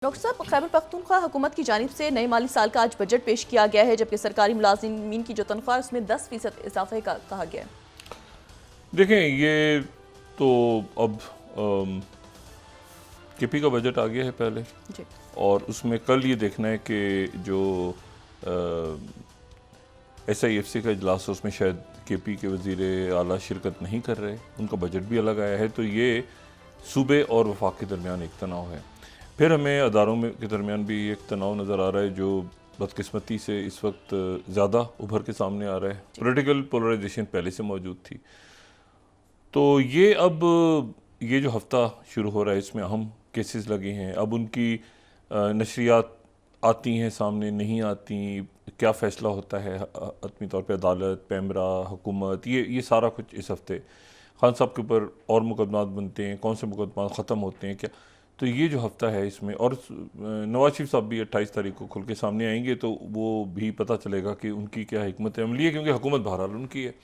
Doctor साहब, खैबर पख्तूनख्वा हुकूमत की जानिब से नए माली साल का आज बजट पेश किया गया है, जबकि सरकारी मुलाजिमीन की जो तनख्वाह है उसमें 10% इजाफे का कहा गया है। देखें, ये तो अब केपी का बजट आ गया है पहले जी। और उसमें कल ये देखना है कि जो SIFC का इजलास है उसमें शायद केपी के वज़ीर आला शिरकत नहीं कर रहे, उनका बजट भी अलग आया है, तो ये सूबे और वफाक के दरमियान एक तनाव है। फिर हमें अदारों में के दरमियान भी एक तनाव नज़र आ रहा है जो बदकिस्मती से इस वक्त ज़्यादा उभर के सामने आ रहा है। पॉलिटिकल पोलराइजेशन पहले से मौजूद थी, तो ये अब ये जो हफ्ता शुरू हो रहा है इसमें अहम केसेस लगे हैं। अब उनकी नशरियात आती हैं सामने, नहीं आती, क्या फ़ैसला होता है हतमी तौर पे अदालत, पैमरा, हुकूमत, ये सारा कुछ इस हफ्ते खान साहब के ऊपर और मुकदमात बनते हैं, कौन से मुकदमात ख़त्म होते हैं क्या। तो ये जो हफ्ता है इसमें, और नवाज शरीफ साहब भी 28 तारीख को खुल के सामने आएंगे, तो वो भी पता चलेगा कि उनकी क्या हिकमत अमली है, क्योंकि हुकूमत बहरहाल उनकी है।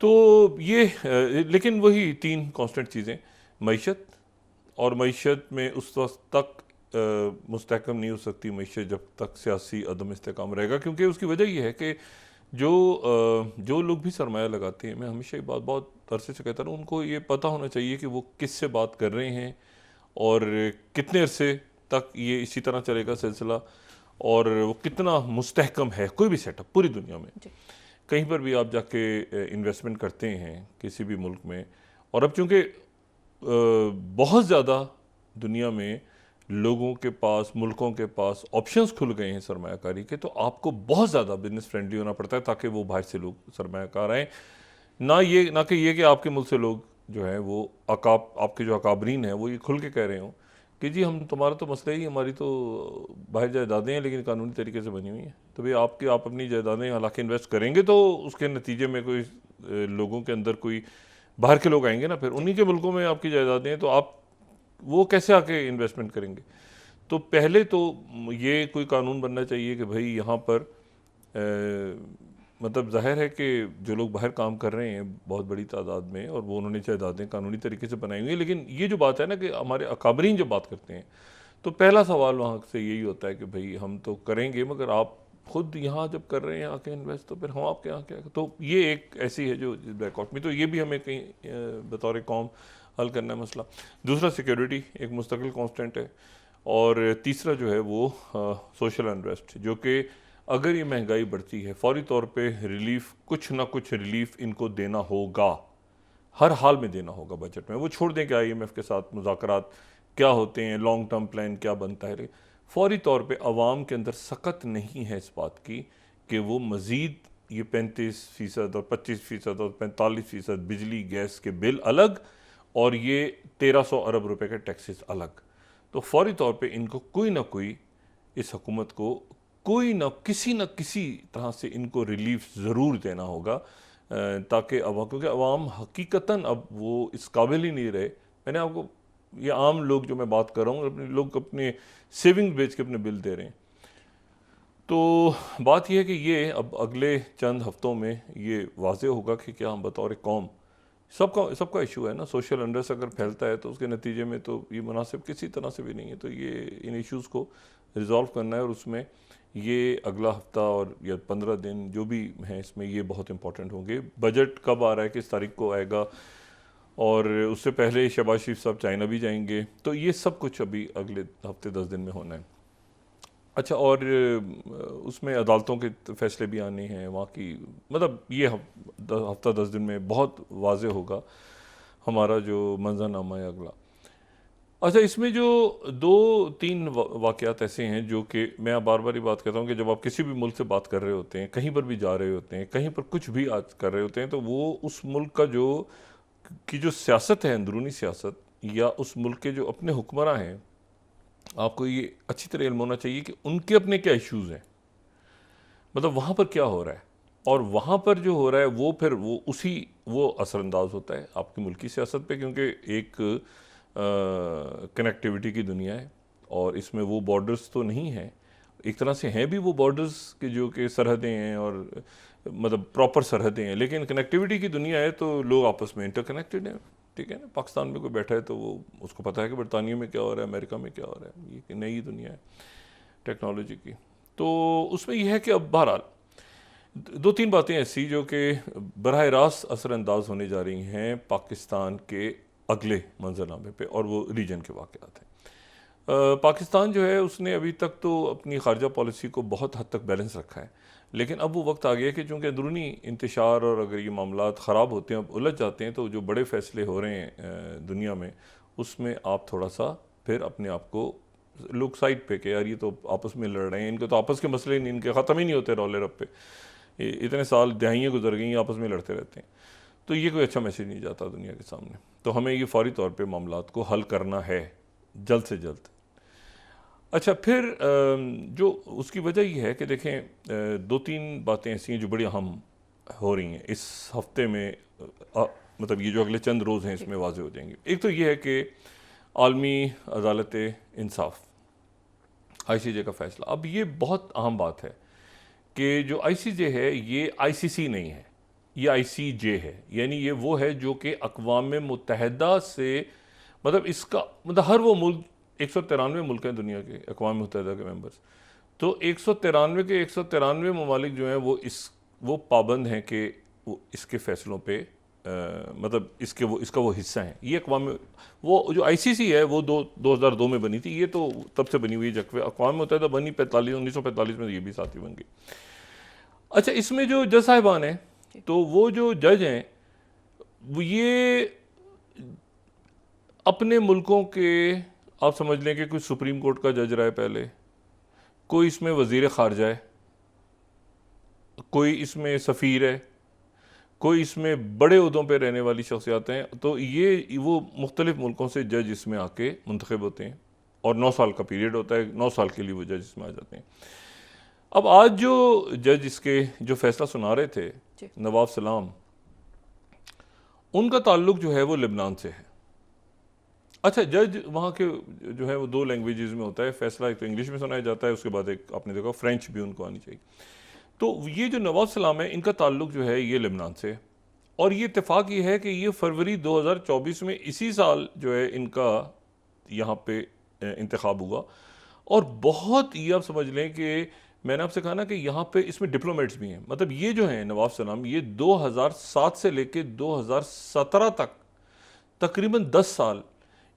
तो ये लेकिन वही 3 कांस्टेंट चीज़ें, मईशत, और मईशत में उस वक्त तक मुस्तहकम नहीं हो सकती मईशत जब तक सियासी अदम इस्तेकाम रहेगा, क्योंकि उसकी वजह यह है कि जो लोग भी सरमाया लगाते हैं, मैं हमेशा ये बात बहुत अरसे से कहता हूँ, उनको ये पता होना चाहिए कि वो किससे बात कर रहे हैं और कितने अरसे तक ये इसी तरह चलेगा सिलसिला, और वो कितना मुस्तहकम है कोई भी सेटअप पूरी दुनिया में। कहीं पर भी आप जाके इन्वेस्टमेंट करते हैं किसी भी मुल्क में, और अब चूँकि बहुत ज़्यादा दुनिया में लोगों के पास, मुल्कों के पास ऑप्शंस खुल गए हैं सरमायाकारी के, तो आपको बहुत ज़्यादा बिजनेस फ्रेंडली होना पड़ता है ताकि वो बाहर से लोग सरमायाकार आएँ। ना कि आपके मुल्क से लोग जो है वो आपके जो अकाबरीन हैं वो ये खुल के कह रहे हों कि जी हम तुम्हारा तो मसला ही, हमारी तो बाहर जायदादें हैं लेकिन कानूनी तरीके से बनी हुई हैं, तो भाई आप अपनी जायदादें हालांकि इन्वेस्ट करेंगे तो उसके नतीजे में कोई लोगों के अंदर कोई बाहर के लोग आएंगे ना, फिर उन्हीं के मुल्कों में आपकी जायदादें हैं, तो आप वो कैसे आके इन्वेस्टमेंट करेंगे। तो पहले तो ये कोई कानून बनना चाहिए कि भाई यहाँ पर मतलब जाहिर है कि जो लोग बाहर काम कर रहे हैं बहुत बड़ी तादाद में, और वो उन्होंने जायदादें कानूनी तरीके से बनाई हुई हैं, लेकिन ये जो बात है ना कि हमारे अकाबरीन जब बात करते हैं तो पहला सवाल वहाँ से यही होता है कि भाई हम तो करेंगे, मगर आप खुद यहाँ जब कर रहे हैं आके इन्वेस्ट, तो फिर हम आपके यहाँ क्या। तो ये एक ऐसी है जो ब्लैकआउट में, तो ये भी हमें कहीं बतौर कौम हल करना है मसला। दूसरा, सिक्योरिटी एक मुस्तकिल कांस्टेंट है, और तीसरा जो है वो सोशल अनरेस्ट, जो कि अगर ये महंगाई बढ़ती है फौरी तौर पे रिलीफ, कुछ ना कुछ रिलीफ इनको देना होगा, हर हाल में देना होगा बजट में। वो छोड़ दें कि IMF के साथ मुज़ाकरात क्या होते हैं, लॉन्ग टर्म प्लान क्या बनता है, फौरी तौर पे अवाम के अंदर सकत नहीं है इस बात की कि वो मज़ीद ये 35% और 25% और 45% बिजली गैस के बिल अलग, और ये 1300 अरब रुपए के टैक्सेस अलग। तो फौरी तौर पे इनको कोई ना कोई, इस हुकूमत को कोई ना किसी तरह से इनको रिलीफ ज़रूर देना होगा, ताकि अवाम, क्योंकि अवाम हकीकतन अब वो इस काबिल ही नहीं रहे। मैंने आपको, ये आम लोग जो मैं बात कर रहा हूँ, अपने लोग अपने सेविंग बेच के अपने बिल दे रहे हैं। तो बात यह है कि ये अब अगले चंद हफ्तों में ये वाज़े होगा कि क्या हम बतौर कौम, सबका इशू है ना, सोशल अनरेस्ट अगर फैलता है तो उसके नतीजे में तो ये मुनासिब किसी तरह से भी नहीं है। तो ये इन इश्यूज़ को रिज़ॉल्व करना है, और उसमें ये अगला हफ्ता और या 15 दिन जो भी हैं इसमें ये बहुत इंपॉर्टेंट होंगे। बजट कब आ रहा है, किस तारीख को आएगा, और उससे पहले शहबाज शरीफ साहब चाइना भी जाएंगे, तो ये सब कुछ अभी अगले हफ्ते 10 दिन में होना है। अच्छा, और उसमें अदालतों के फैसले भी आने हैं वहाँ की, मतलब ये हफ्ता 10 दिन में बहुत वाज़े होगा हमारा जो मंजरनामा है अगला। अच्छा, इसमें जो 2-3 वाक़यात ऐसे हैं जो कि मैं बार बार ही बात करता हूँ कि जब आप किसी भी मुल्क से बात कर रहे होते हैं, कहीं पर भी जा रहे होते हैं, कहीं पर कुछ भी आज कर रहे होते हैं, तो वो उस मुल्क का जो सियासत है, अंदरूनी सियासत, या उस मुल्क के जो अपने हुक्मरान हैं, आपको ये अच्छी तरह इल्म होना चाहिए कि उनके अपने क्या इश्यूज़ हैं, मतलब वहाँ पर क्या हो रहा है, और वहाँ पर जो हो रहा है वो फिर वो असरअंदाज होता है आपकी मुल्की सियासत पे, क्योंकि एक कनेक्टिविटी की दुनिया है, और इसमें वो बॉर्डर्स तो नहीं हैं, एक तरह से हैं भी वो बॉर्डर्स के जो कि सरहदें हैं, और मतलब प्रॉपर सरहदें हैं, लेकिन कनेक्टिविटी की दुनिया है, तो लोग आपस में इंटरकनेक्टेड हैं। ठीक है ना, पाकिस्तान में कोई बैठा है तो वो उसको पता है कि बरतानिया में क्या हो रहा है, अमेरिका में क्या हो रहा है, ये कि नई दुनिया है टेक्नोलॉजी की। तो उसमें यह है कि अब बहरहाल दो तीन बातें ऐसी जो कि बरह रास्त असरअंदाज होने जा रही हैं पाकिस्तान के अगले मंजरनामे पे, और वो रीजन के वाक़यात हैं। पाकिस्तान जो है उसने अभी तक तो अपनी खारजा पॉलिसी को बहुत हद तक बैलेंस रखा है, लेकिन अब वो वक्त आ गया कि चूँकि अंदरूनी इंतशार और अगर ये मामला ख़राब होते हैं, उलझ जाते हैं, तो जो बड़े फ़ैसले हो रहे हैं दुनिया में, उसमें आप थोड़ा सा फिर अपने आप को लोग साइड पे कि यार ये तो आपस में लड़ रहे हैं, इनके तो आपस के मसले नहीं, इनके ख़त्म ही नहीं होते रौले रप्पे, इतने साल दहाइयाँ गुजर गई आपस में लड़ते रहते हैं। तो ये कोई अच्छा मैसेज नहीं जाता दुनिया के सामने। तो हमें ये फौरी तौर पे मामलात को हल करना है जल्द से जल्द। अच्छा, फिर जो उसकी वजह ये है कि देखें दो तीन बातें ऐसी हैं जो बड़ी अहम हो रही हैं इस हफ्ते में, मतलब ये जो अगले चंद रोज़ हैं इसमें वाज़ेह हो जाएंगी। एक तो ये है कि आलमी अदालत इंसाफ ICJ का फ़ैसला। अब ये बहुत अहम बात है कि जो ICJ है ये ICC नहीं है, ये ICJ है, यानी ये वो है जो कि अक़वाम मुत्तहिदा से, मतलब इसका मतलब हर वो मुल्क, 193 मुल्क हैं दुनिया के अक़वाम मुत्तहिदा के मेंबर्स, तो 193 के 193 ममालिक जो हैं वो पाबंद हैं कि वो इसके फ़ैसलों पे मतलब इसका वो हिस्सा है। ये अक़वाम, वो जो ICC है वो 2002 में बनी थी, ये तो तब से बनी हुई है, जबकि अक़वाम मुत्तहिदा बनी 1945 में, ये भी साथ ही बन गई। अच्छा, इसमें जो जज साहिबान हैं, तो वो जो जज हैं वो ये अपने मुल्कों के, आप समझ लें कि कोई सुप्रीम कोर्ट का जज रहा है पहले, कोई इसमें वज़ीर ख़ारजा है, कोई इसमें सफ़ीर है, कोई इसमें बड़े उहदों पे रहने वाली शख्सियात हैं। तो ये वो मुख्तलिफ़ मुल्कों से जज इसमें आके मुंतखब होते हैं, और 9 साल का पीरियड होता है, 9 साल के लिए वो जज इसमें आ जाते हैं। अब आज जो जज इसके जो फैसला सुना रहे थे, नवाब सलाम, उनका ताल्लुक जो है वो लेबनान से है। अच्छा, जज वहाँ के जो है वो 2 लैंग्वेजेस में होता है, फैसला एक तो इंग्लिश में सुनाया जाता है, उसके बाद एक आपने देखा फ्रेंच भी उनको आनी चाहिए। तो ये जो नवाब सलाम है, इनका ताल्लुक जो है ये लेबनान से है, और ये इत्तेफाक ये है कि ये फरवरी 2024 में इसी साल जो है इनका यहाँ पे इंतखाब हुआ। और बहुत ये आप समझ लें कि मैंने आपसे कहा ना कि यहाँ पे इसमें डिप्लोमेट्स भी हैं, मतलब ये जो हैं नवाब सलाम, ये 2007 से लेके 2017 तक तकरीबन 10 साल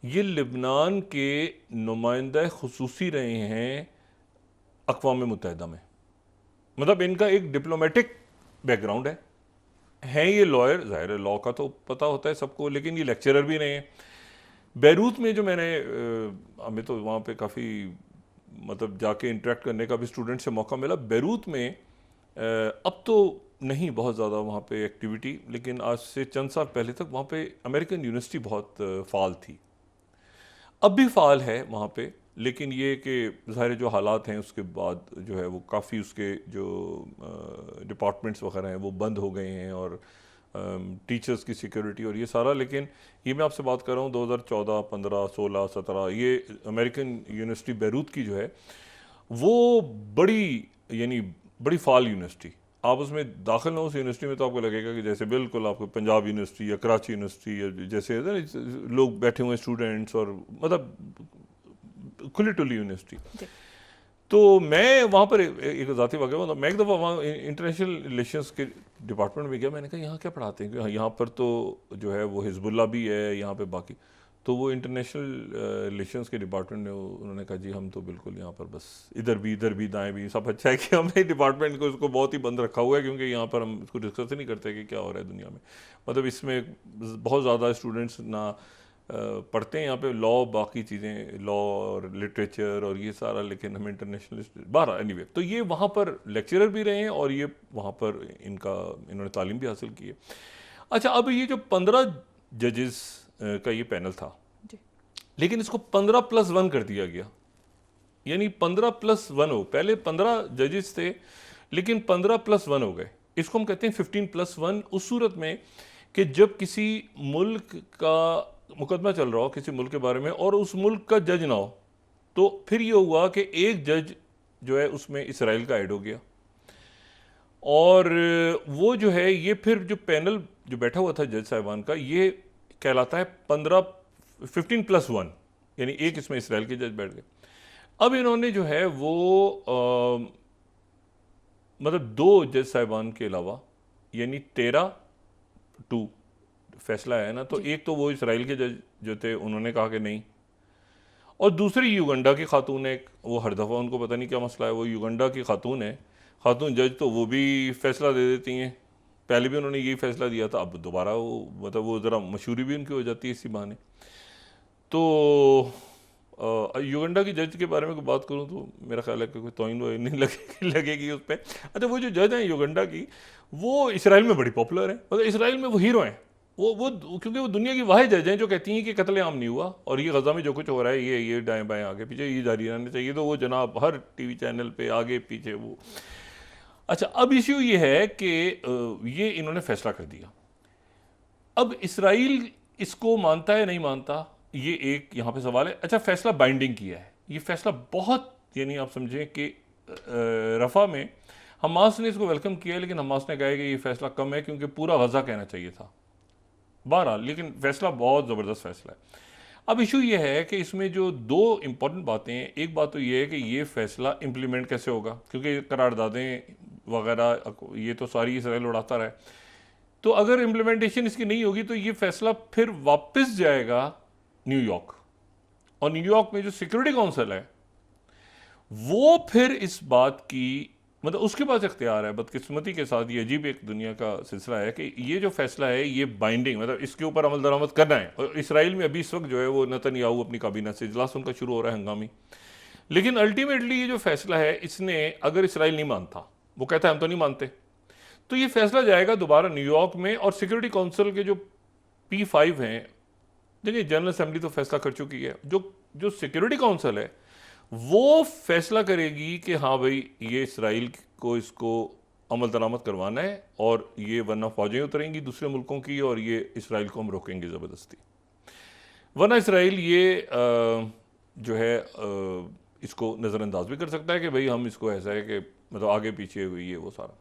ये लेबनान के नुमाइंदा खुसूसी रहे हैं अक़वाम मुत्तहिदा में। मतलब इनका एक डिप्लोमेटिक बैकग्राउंड है ये लॉयर, ज़ाहिर है लॉ का तो पता होता है सबको, लेकिन ये लेक्चरर भी नहीं है। बैरूत में जो मैंने हमें तो वहाँ पे काफ़ी मतलब जाके इंटरेक्ट करने का भी स्टूडेंट से मौका मिला। बैरूत में अब तो नहीं बहुत ज़्यादा वहाँ पे एक्टिविटी, लेकिन आज से चंद साल पहले तक वहाँ पे अमेरिकन यूनिवर्सिटी बहुत फ़ाल थी, अब भी फ़ाल है वहाँ पे, लेकिन ये कि ज़ाहिर जो हालात हैं उसके बाद जो है वो काफ़ी उसके जो डिपार्टमेंट्स वगैरह हैं वो बंद हो गए हैं, और टीचर्स की सिक्योरिटी और ये सारा। लेकिन ये मैं आपसे बात कर रहा हूँ 2014, 15, 16, 17, ये अमेरिकन यूनिवर्सिटी बैरूत की जो है वो यानी बड़ी फ़ाल यूनिवर्सिटी। आप उसमें दाखिल ना हो उस यूनिवर्सिटी में तो आपको लगेगा कि जैसे बिल्कुल आपको पंजाब यूनिवर्सिटी या कराची यूनिवर्सिटी या जैसे लोग बैठे हुए स्टूडेंट्स, और मतलब खुली टुली यूनिवर्सिटी। तो मैं वहाँ पर एक ज़ाती वाक़या हुआ, मैं एक दफ़ा वहाँ इंटरनेशनल रिलेशंस के डिपार्टमेंट में गया। मैंने कहा यहाँ क्या पढ़ाते हैं, यहाँ पर तो जो है वो हिजबुल्ला भी है यहाँ पे बाकी। तो वो इंटरनेशनल रिलेशंस के डिपार्टमेंट में उन्होंने कहा जी हम तो बिल्कुल यहाँ पर बस इधर भी दाएं भी सब अच्छा है कि हमने डिपार्टमेंट को उसको बहुत ही बंद रखा हुआ है, क्योंकि यहाँ पर हम इसको डिस्कस ही नहीं करते कि क्या हो रहा है दुनिया में। मतलब इसमें बहुत ज़्यादा स्टूडेंट्स ना पढ़ते हैं यहाँ पे लॉ, बाकी चीज़ें लॉ और लिटरेचर और ये सारा, लेकिन हम इंटरनेशनल बाहर एनीवे। तो ये वहाँ पर लेक्चरर भी रहे हैं और ये वहाँ पर इन्होंने तालीम भी हासिल की है। अच्छा, अब ये जो 15 जजेस का ये पैनल था, लेकिन इसको 15+1 कर दिया गया, यानी 15+1 हो, पहले 15 जजेस थे लेकिन 15+1 हो गए। इसको हम कहते हैं 15+1 उस सूरत में कि जब किसी मुल्क का मुकदमा चल रहा हो किसी मुल्क के बारे में और उस मुल्क का जज ना हो, तो फिर ये हुआ कि एक जज जो है उसमें इसराइल का ऐड हो गया, और वो जो है ये फिर जो पैनल जो बैठा हुआ था जज साहिबान का, ये कहलाता है 15+1, यानी एक इसमें इसराइल के जज बैठ गए। अब इन्होंने जो है वो मतलब 2 जज साहिबान के अलावा, यानी 13-2 फैसला है ना, तो एक तो वो इसराइल के जज जो थे उन्होंने कहा कि नहीं, और दूसरी युगंडा की खातून है, वो हर दफ़ा उनको पता नहीं क्या मसला है, वो युगंडा की खातून है, खातून जज, तो वो भी फैसला दे देती हैं। पहले भी उन्होंने यही फैसला दिया था, अब दोबारा वो मतलब वो ज़रा मशहूरी भी उनकी हो जाती है इसी बहाने। तो युगंडा की जज के बारे में कोई बात करूं तो मेरा ख्याल है कि कोई तौहीन नहीं लगेगी उस पर। अच्छा, वो जो जज हैं युगंडा की, वो इसराइल में बड़ी पॉपुलर है, मतलब इसराइल में वो हीरो हैं। वो क्योंकि वो दुनिया की वाहिद जज हैं जो कहती हैं कि कत्लेआम नहीं हुआ और ये गज़ा में जो कुछ हो रहा है ये दाएं बाएं आगे पीछे ये जारी रहना चाहिए। तो वो जनाब हर टीवी चैनल पे आगे पीछे वो। अच्छा, अब इश्यू ये है कि ये इन्होंने फैसला कर दिया। अब इसराइल इसको मानता है नहीं मानता, ये एक यहाँ पे सवाल है। अच्छा, फैसला बाइंडिंग किया है, ये फैसला बहुत, यानी आप समझें कि रफ़ा में हमास ने इसको वेलकम किया है, लेकिन हमास ने कहा है कि ये फैसला कम है क्योंकि पूरा गज़ा कहना चाहिए था। बहरहाल, लेकिन फैसला बहुत ज़बरदस्त फैसला है। अब इशू ये है कि इसमें जो 2 इंपॉर्टेंट बातें हैं, एक बात तो ये है कि ये फैसला इम्प्लीमेंट कैसे होगा, क्योंकि करारदादें वगैरह ये तो सारी इसराइल उड़ाता रहा है। तो अगर इम्प्लीमेंटेशन इसकी नहीं होगी तो ये फैसला फिर वापस जाएगा न्यूयॉर्क, और न्यूयॉर्क में जो सिक्योरिटी काउंसिल है वो फिर इस बात की, मतलब उसके पास इख्तियार है। बदकिस्मती के साथ ये अजीब एक दुनिया का सिलसिला है कि ये जो फैसला है ये बाइंडिंग, मतलब इसके ऊपर अमल दरामद करना है। और इसराइल में अभी इस वक्त जो है वो नेतन्याहू अपनी काबीना से इजलास उनका शुरू हो रहा है हंगामी, लेकिन अल्टीमेटली ये जो फैसला है इसने, अगर इसराइल नहीं मानता, वो कहता है हम तो नहीं मानते, तो ये फैसला जाएगा दोबारा न्यूयॉर्क में। और सिक्योरिटी काउंसिल के जो P5 हैं, देखिए जनरल असेंबली तो फैसला कर चुकी है, जो सिक्योरिटी काउंसिल है वो फैसला करेगी कि हाँ भाई ये इसराइल को इसको अमल दरामद करवाना है, और ये वरना फौजें उतरेंगी दूसरे मुल्कों की और ये इसराइल को हम रोकेंगे ज़बरदस्ती, वरना इसराइल ये जो है इसको नज़रअंदाज भी कर सकता है कि भाई हम इसको ऐसा है कि मतलब आगे पीछे हुई है वो सारा।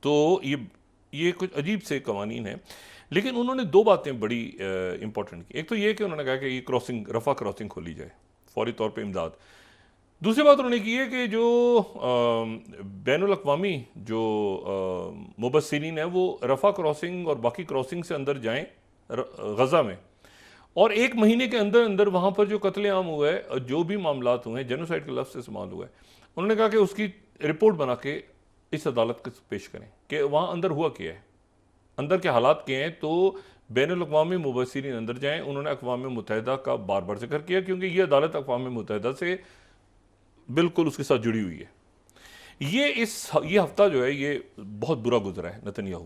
तो ये कुछ अजीब से कवानीन है, लेकिन उन्होंने 2 बातें बड़ी इंपॉर्टेंट की। एक तो ये कि उन्होंने कहा कि ये क्रॉसिंग, रफ़ा क्रॉसिंग खोली जाए फौरी तौर पे इमदाद। दूसरी बात उन्होंने की है कि जो बैनुल अक़वामी जो मुबस्सिरीन है वो रफ़ा क्रॉसिंग और बाकी क्रॉसिंग से अंदर जाएं गज़ा में, और 1 महीने के अंदर अंदर वहाँ पर जो कत्लेआम हुआ है और जो भी मामलात हुए हैं, जेनोसाइड का लफ्ज़ इस्तेमाल हुआ है, उन्होंने कहा कि उसकी रिपोर्ट बना के इस अदालत को पेश करें कि वहाँ अंदर हुआ क्या है, अंदर के हालात क्या हैं। तो बैनुल अक़वामी मुबस्सिरीन अंदर जाएं। उन्होंने अक़वाम मुत्तहिदा का बार बार जिक्र किया क्योंकि ये अदालत अक़वाम मुत्तहिदा से बिल्कुल उसके साथ जुड़ी हुई है। ये हफ्ता जो है ये बहुत बुरा गुजरा है नेतन्याहू